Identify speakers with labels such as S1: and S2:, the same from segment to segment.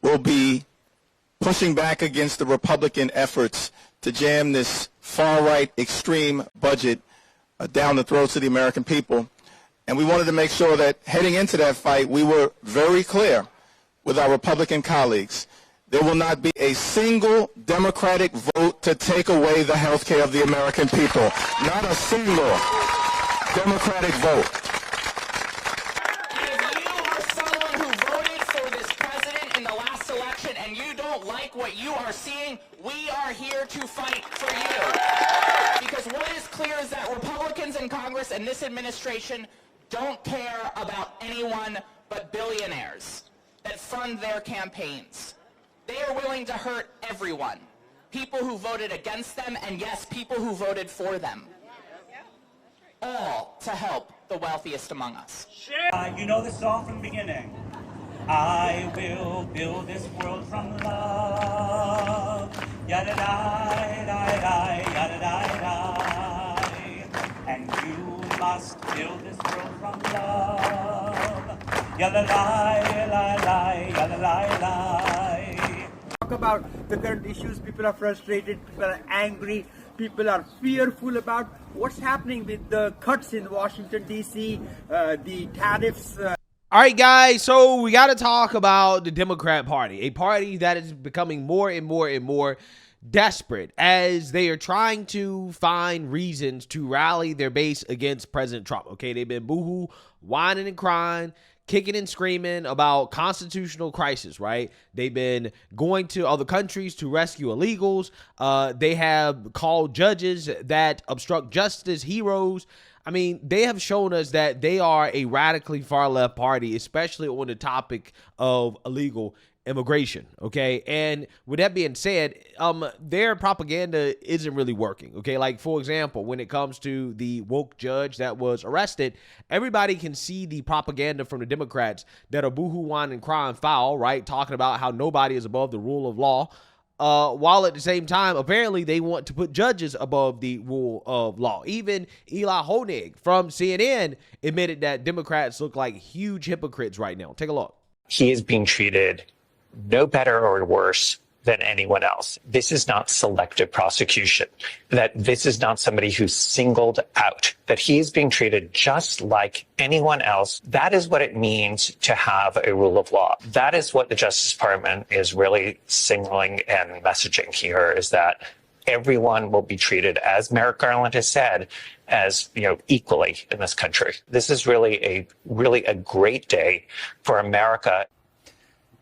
S1: will be pushing back against the Republican efforts to jam this far-right extreme budget down the throats of the American people. And we wanted to make sure that heading into that fight, we were very clear with our Republican colleagues. There will not be a single Democratic vote to take away the health care of the American people. Not a single Democratic vote.
S2: If you are someone who voted for this president in the last election and you don't like what you are seeing, we are here to fight for you. Because what is clear is that Republicans in Congress and this administration don't care about anyone but billionaires that fund their campaigns. They are willing to hurt everyone. People who voted against them, and yes, people who voted for them. All to help the wealthiest among us.
S3: You know the song from the beginning. I will build this world from love. Yada da da da yada da da. And you must build this world from love. Yada la la la yada la la.
S4: Talk about the current issues. People are frustrated, people are angry, people are fearful about what's happening with the cuts in Washington, D.C., the tariffs.
S5: All right, guys, so we got to talk about the Democrat Party, a party that is becoming more and more and more desperate as they are trying to find reasons to rally their base against President Trump. Okay, they've been boohoo, whining and crying, kicking and screaming about constitutional crisis, right? They've been going to other countries to rescue illegals. They have called judges that obstruct justice heroes. I mean, they have shown us that they are a radically far left party, especially on the topic of illegal immigration, okay? And with that being said, their propaganda isn't really working, okay? Like, for example, when it comes to the woke judge that was arrested, everybody can see the propaganda from the Democrats that are boohoo, whine, and crying foul, right? Talking about how nobody is above the rule of law, while at the same time, apparently they want to put judges above the rule of law. Even Eli Honig from CNN admitted that Democrats look like huge hypocrites right now. Take a look.
S6: He is being treated no better or worse than anyone else. This is not selective prosecution, that this is not somebody who's singled out, that he is being treated just like anyone else. That is what it means to have a rule of law. That is what the Justice Department is really signaling and messaging here, is that everyone will be treated, as Merrick Garland has said, as, equally in this country. This is really a great day for America.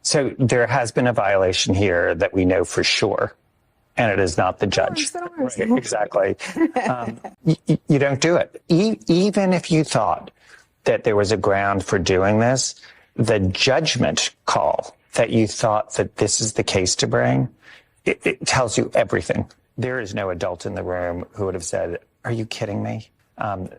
S6: So there has been a violation here that we know for sure, and it is not the judge. Right, exactly. You don't do it. Even if you thought that there was a ground for doing this, the judgment call that you thought that this is the case to bring, it tells you everything. There is no adult in the room who would have said, "Are you kidding me?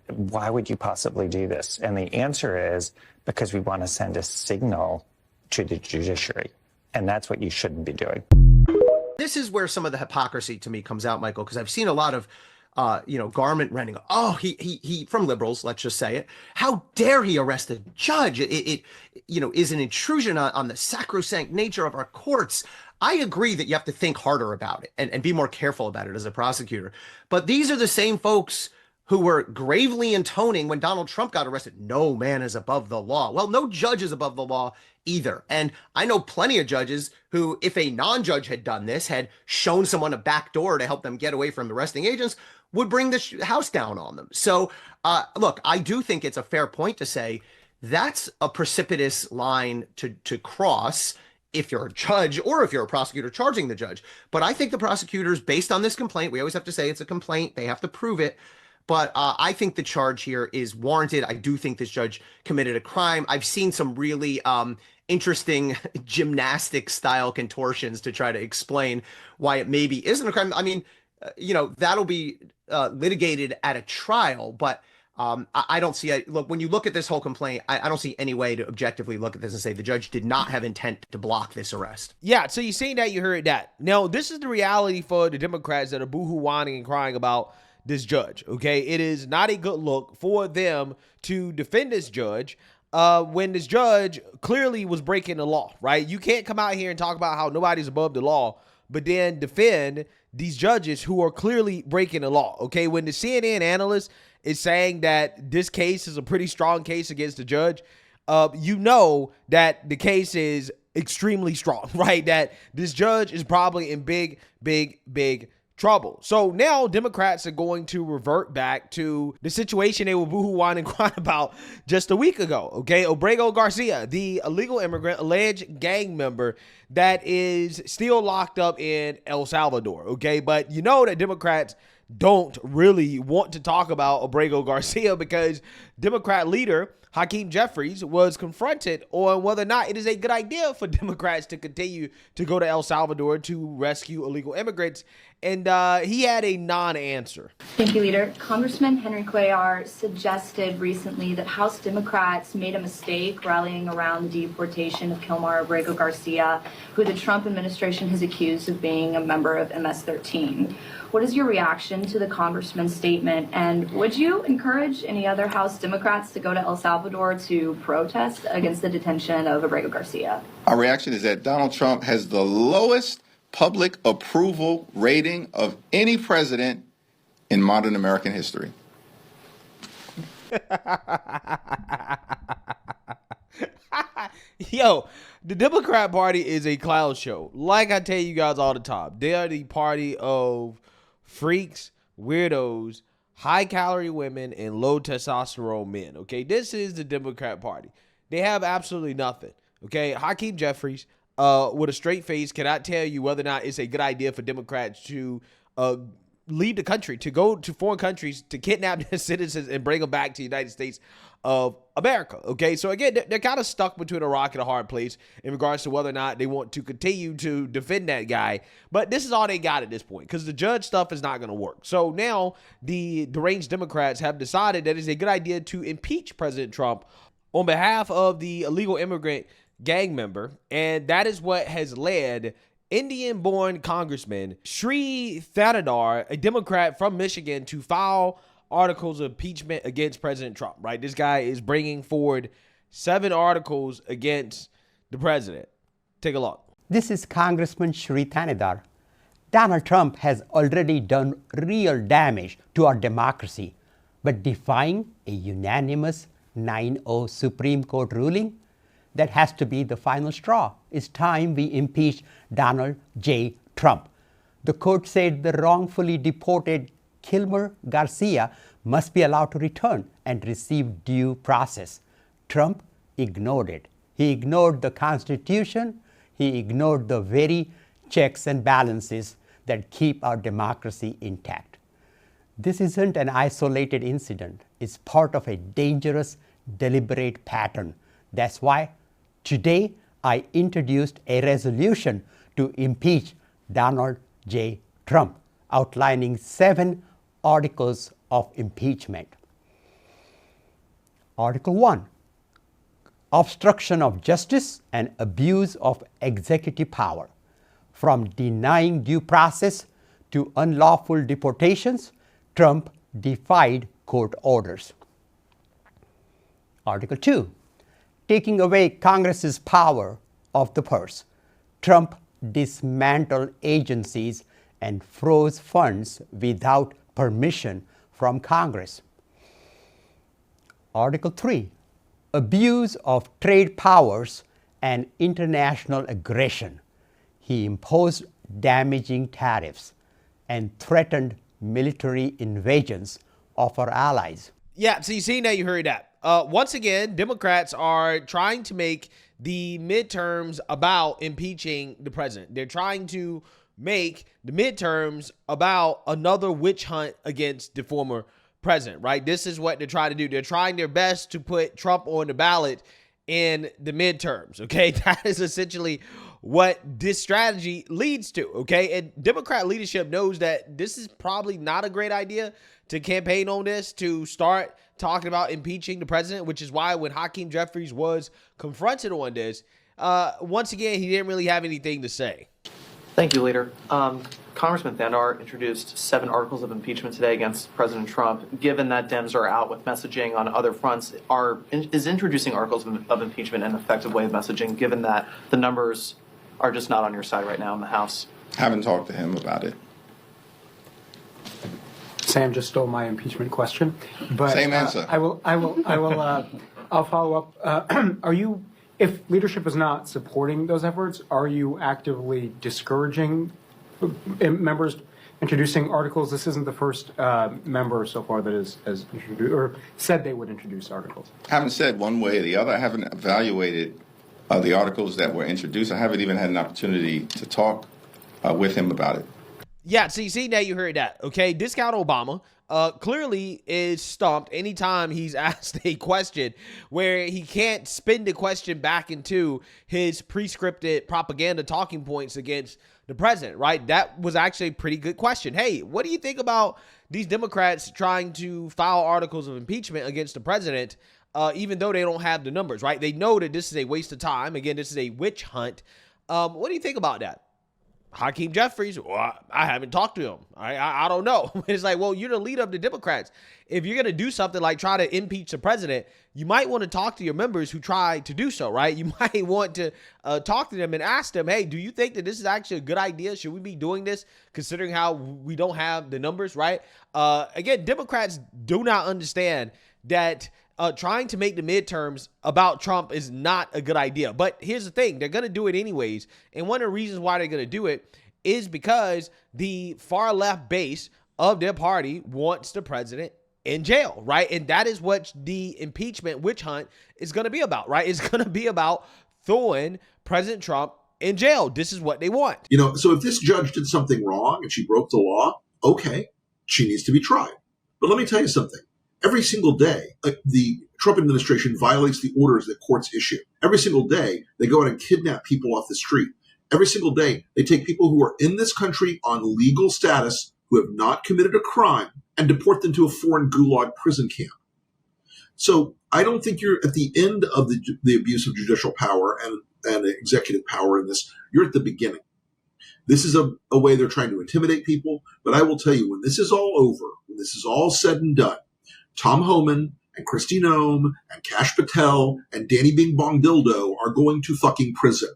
S6: Why would you possibly do this?" And the answer is because we want to send a signal to the judiciary, and that's what you shouldn't be doing.
S7: This is where some of the hypocrisy to me comes out, Michael, because I've seen a lot of garment rending. Oh, he from liberals, let's just say it. How dare he arrest a judge? It is an intrusion on the sacrosanct nature of our courts. I agree that you have to think harder about it and be more careful about it as a prosecutor. But these are the same folks who were gravely intoning when Donald Trump got arrested. No man is above the law. Well, no judge is above the law either. And I know plenty of judges who, if a non-judge had done this, had shown someone a back door to help them get away from arresting agents, would bring the house down on them. So, look, I do think it's a fair point to say that's a precipitous line to cross if you're a judge or if you're a prosecutor charging the judge. But I think the prosecutors, based on this complaint, we always have to say it's a complaint, they have to prove it. But I think the charge here is warranted. I do think this judge committed a crime. I've seen some really interesting gymnastic style contortions to try to explain why it maybe isn't a crime. I mean, that'll be litigated at a trial, but I don't see it. Look, when you look at this whole complaint, I don't see any way to objectively look at this and say the judge did not have intent to block this arrest.
S5: Yeah, so you seen that, you heard that. Now, this is the reality for the Democrats that are boohoo, whining, and crying about this judge, okay? It is not a good look for them to defend this judge when this judge clearly was breaking the law, right? You can't come out here and talk about how nobody's above the law, but then defend these judges who are clearly breaking the law, okay? When the CNN analyst is saying that this case is a pretty strong case against the judge, you know that the case is extremely strong, right? That this judge is probably in big, big, big trouble. So now Democrats are going to revert back to the situation they were boohoo whine and crying about just a week ago. Okay, Obrego Garcia, the illegal immigrant, alleged gang member that is still locked up in El Salvador. Okay, but you know that Democrats don't really want to talk about Obrego Garcia because Democrat leader Hakeem Jeffries was confronted on whether or not it is a good idea for Democrats to continue to go to El Salvador to rescue illegal immigrants. And he had a non-answer.
S8: Thank you, Leader. Congressman Henry Cuellar suggested recently that House Democrats made a mistake rallying around the deportation of Kilmar Abrego Garcia, who the Trump administration has accused of being a member of MS-13. What is your reaction to the congressman's statement, and would you encourage any other House Democrats to go to El Salvador to protest against the detention of Abrego Garcia?
S9: Our reaction is that Donald Trump has the lowest public approval rating of any president in modern American history.
S5: Yo, the Democrat Party is a clown show. Like I tell you guys all the time, they are the party of freaks, weirdos, high-calorie women, and low testosterone men. Okay, this is the Democrat Party. They have absolutely nothing. Okay, Hakeem Jeffries, with a straight face, cannot tell you whether or not it's a good idea for Democrats to leave the country, to go to foreign countries, to kidnap their citizens and bring them back to the United States of America. Okay, so again, they're kind of stuck between a rock and a hard place in regards to whether or not they want to continue to defend that guy. But this is all they got at this point because the judge stuff is not going to work. So now the deranged Democrats have decided that it's a good idea to impeach President Trump on behalf of the illegal immigrant gang member. And that is what has led Indian-born Congressman Shri Thanedar, a Democrat from Michigan, to file articles of impeachment against President Trump, right? This guy is bringing forward 7 articles against the president. Take a look.
S10: This is Congressman Shri Thanedar. Donald Trump has already done real damage to our democracy, but defying a unanimous 9-0 Supreme Court ruling, that has to be the final straw. It's time we impeach Donald J. Trump. The court said the wrongfully deported Kilmer Garcia must be allowed to return and receive due process. Trump ignored it. He ignored the Constitution. He ignored the very checks and balances that keep our democracy intact. This isn't an isolated incident. It's part of a dangerous, deliberate pattern. That's why today I introduced a resolution to impeach Donald J. Trump, outlining 7 articles of impeachment. Article 1, obstruction of justice and abuse of executive power. From denying due process to unlawful deportations, Trump defied court orders. Article 2, taking away Congress's power of the purse. Trump dismantled agencies and froze funds without permission from Congress. Article 3, abuse of trade powers and international aggression. He imposed damaging tariffs and threatened military invasions of our allies.
S5: Yeah, so you seen that, you heard that. Once again, Democrats are trying to make the midterms about impeaching the president. They're trying to make the midterms about another witch hunt against the former president, right? This is what they're trying to do. They're trying their best to put Trump on the ballot in the midterms, okay? That is essentially what this strategy leads to, okay? And Democrat leadership knows that this is probably not a great idea to campaign on this, to start talking about impeaching the president, which is why when Hakeem Jeffries was confronted on this, once again, he didn't really have anything to say.
S11: Thank you, Leader. Congressman Thanedar introduced 7 articles of impeachment today against President Trump. Given that Dems are out with messaging on other fronts, is introducing articles of impeachment an effective way of messaging, given that the numbers are just not on your side right now in the House?
S9: Haven't talked to him about it.
S12: Sam just stole my impeachment question, but
S9: Same answer.
S12: I'll follow up. If leadership is not supporting those efforts, are you actively discouraging members introducing articles? This isn't the first member so far that has introduced or said they would introduce articles.
S9: I haven't said one way or the other. I haven't evaluated the articles that were introduced. I haven't even had an opportunity to talk with him about it.
S5: Yeah, see, now you heard that, okay? Discount Obama clearly is stumped anytime he's asked a question where he can't spin the question back into his prescripted propaganda talking points against the president, right? That was actually a pretty good question. Hey, what do you think about these Democrats trying to file articles of impeachment against the president, even though they don't have the numbers, right? They know that this is a waste of time. Again, this is a witch hunt. What do you think about that? Hakeem Jeffries, well, I haven't talked to him. I don't know. It's like, well, you're the leader of the Democrats. If you're going to do something like try to impeach the president, you might want to talk to your members who try to do so, right? You might want to talk to them and ask them, hey, do you think that this is actually a good idea? Should we be doing this considering how we don't have the numbers, right? Again, Democrats do not understand that trying to make the midterms about Trump is not a good idea. But here's the thing. They're going to do it anyways. And one of the reasons why they're going to do it is because the far left base of their party wants the president in jail, right? And that is what the impeachment witch hunt is going to be about, right? It's going to be about throwing President Trump in jail. This is what they want.
S13: You know, so if this judge did something wrong and she broke the law, okay, she needs to be tried. But let me tell you something. Every single day, the Trump administration violates the orders that courts issue. Every single day, they go out and kidnap people off the street. Every single day, they take people who are in this country on legal status, who have not committed a crime, and deport them to a foreign gulag prison camp. So I don't think you're at the end of the abuse of judicial power and executive power in this. You're at the beginning. This is a way they're trying to intimidate people. But I will tell you, when this is all over, when this is all said and done, Tom Homan and Kristi Noem and Kash Patel and Danny Bing Bong Dildo are going to fucking prison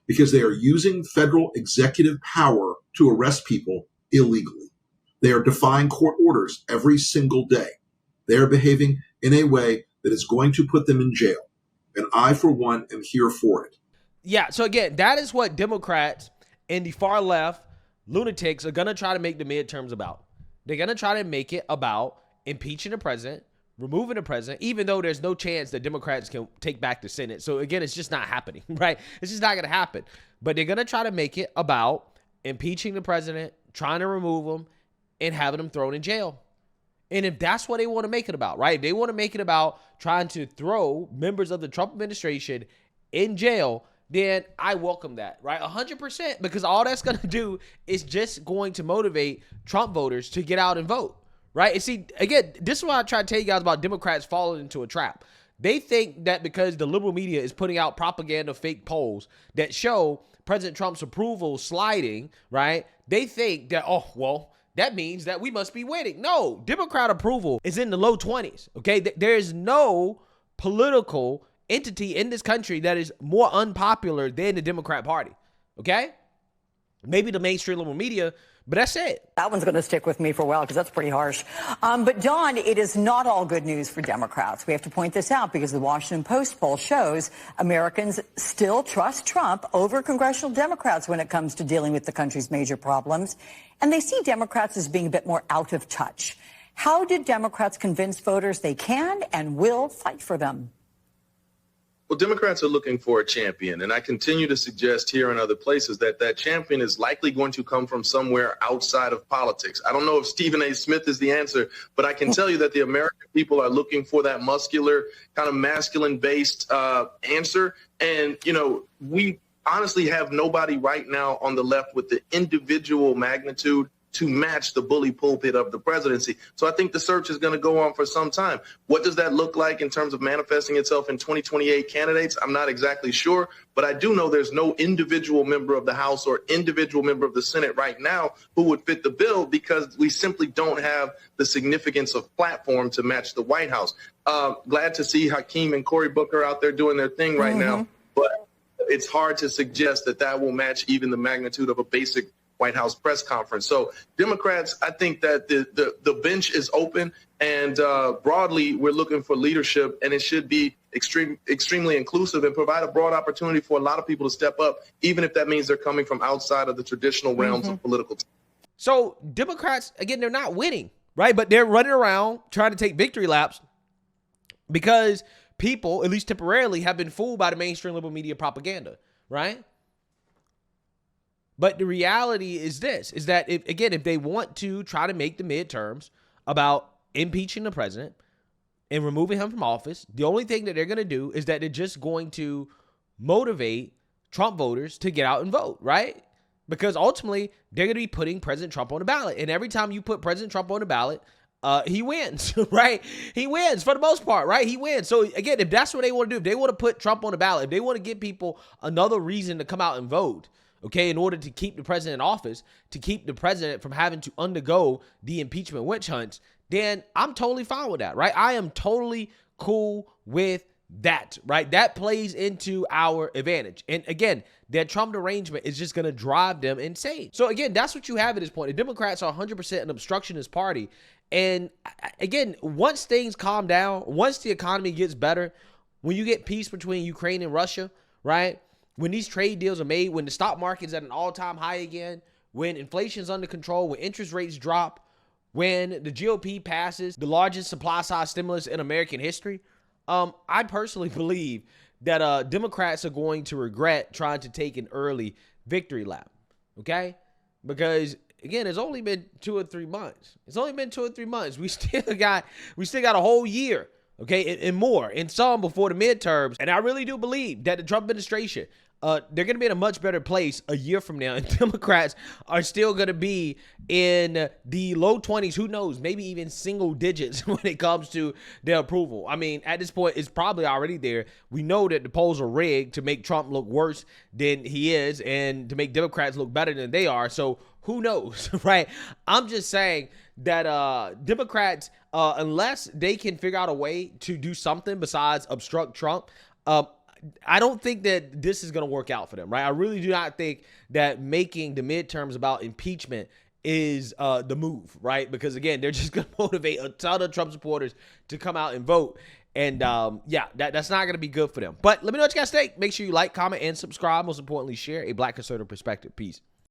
S13: because they are using federal executive power to arrest people illegally. They are defying court orders every single day. They are behaving in a way that is going to put them in jail. And I, for one, am here for it.
S5: Yeah, so again, that is what Democrats and the far left lunatics are going to try to make the midterms about. They're going to try to make it about impeaching the president, removing the president, even though there's no chance that Democrats can take back the Senate. So again, it's just not happening, right? It's just not going to happen. But they're going to try to make it about impeaching the president, trying to remove him, and having him thrown in jail. And if that's what they want to make it about, right? If they want to make it about trying to throw members of the Trump administration in jail, then I welcome that, right? 100%, because all that's going to do is just going to motivate Trump voters to get out and vote. Right? And see, again, this is why I try to tell you guys about Democrats falling into a trap. They think that because the liberal media is putting out propaganda fake polls that show President Trump's approval sliding, right? They think that, oh, well, that means that we must be winning. No, Democrat approval is in the low 20s, okay? There is no political entity in this country that is more unpopular than the Democrat Party, okay? Maybe the mainstream liberal media, but that's it.
S14: That one's going to stick with me for a while because that's pretty harsh. But Don, it is not all good news for Democrats. We have to point this out because the Washington Post poll shows Americans still trust Trump over congressional Democrats when it comes to dealing with the country's major problems. And they see Democrats as being a bit more out of touch. How did Democrats convince voters they can and will fight for them?
S15: Well, Democrats are looking for a champion, and I continue to suggest here and other places that that champion is likely going to come from somewhere outside of politics. I don't know if Stephen A. Smith is the answer, but I can tell you that the American people are looking for that muscular, kind of masculine-based answer. And, you know, we honestly have nobody right now on the left with the individual magnitude to match the bully pulpit of the presidency. So I think the search is going to go on for some time. What does that look like in terms of manifesting itself in 2028 candidates? I'm not exactly sure, but I do know there's no individual member of the House or individual member of the Senate right now who would fit the bill because we simply don't have the significance of platform to match the White House. Glad to see Hakeem and Cory Booker out there doing their thing right now, but it's hard to suggest that that will match even the magnitude of a basic White House press conference. So Democrats, I think that the bench is open, and broadly, we're looking for leadership, and it should be extremely inclusive and provide a broad opportunity for a lot of people to step up, even if that means they're coming from outside of the traditional realms of political.
S5: So Democrats, again, they're not winning, right? But they're running around trying to take victory laps because people, at least temporarily, have been fooled by the mainstream liberal media propaganda, right? But the reality is this, is that, if they want to try to make the midterms about impeaching the president and removing him from office, the only thing that they're going to do is that they're just going to motivate Trump voters to get out and vote, right? Because ultimately, they're going to be putting President Trump on the ballot. And every time you put President Trump on the ballot, he wins, right? He wins for the most part, right? He wins. So again, if that's what they want to do, if they want to put Trump on the ballot, if they want to give people another reason to come out and vote, okay, in order to keep the president in office, to keep the president from having to undergo the impeachment witch hunts, then I'm totally fine with that, right? I am totally cool with that, right? That plays into our advantage. And again, that Trump derangement is just going to drive them insane. So again, that's what you have at this point. The Democrats are 100% an obstructionist party. And again, once things calm down, once the economy gets better, when you get peace between Ukraine and Russia, right? When these trade deals are made, when the stock market is at an all-time high again, when inflation is under control, when interest rates drop, when the GOP passes the largest supply-side stimulus in American history, I personally believe that Democrats are going to regret trying to take an early victory lap, okay? Because again, it's only been 2 or 3 months. It's only been 2 or 3 months. We still got a whole year, okay, and more, and some before the midterms. And I really do believe that the Trump administration, they're going to be in a much better place a year from now. And Democrats are still going to be in the low 20s, who knows, maybe even single digits when it comes to their approval. I mean, at this point, it's probably already there. We know that the polls are rigged to make Trump look worse than he is and to make Democrats look better than they are. So who knows, right? I'm just saying that Democrats, unless they can figure out a way to do something besides obstruct Trump, I don't think that this is going to work out for them, right? I really do not think that making the midterms about impeachment is the move, right? Because again, they're just going to motivate a ton of Trump supporters to come out and vote. And yeah, that's not going to be good for them. But let me know what you guys think. Make sure you like, comment, and subscribe. Most importantly, share a Black conservative perspective. Peace.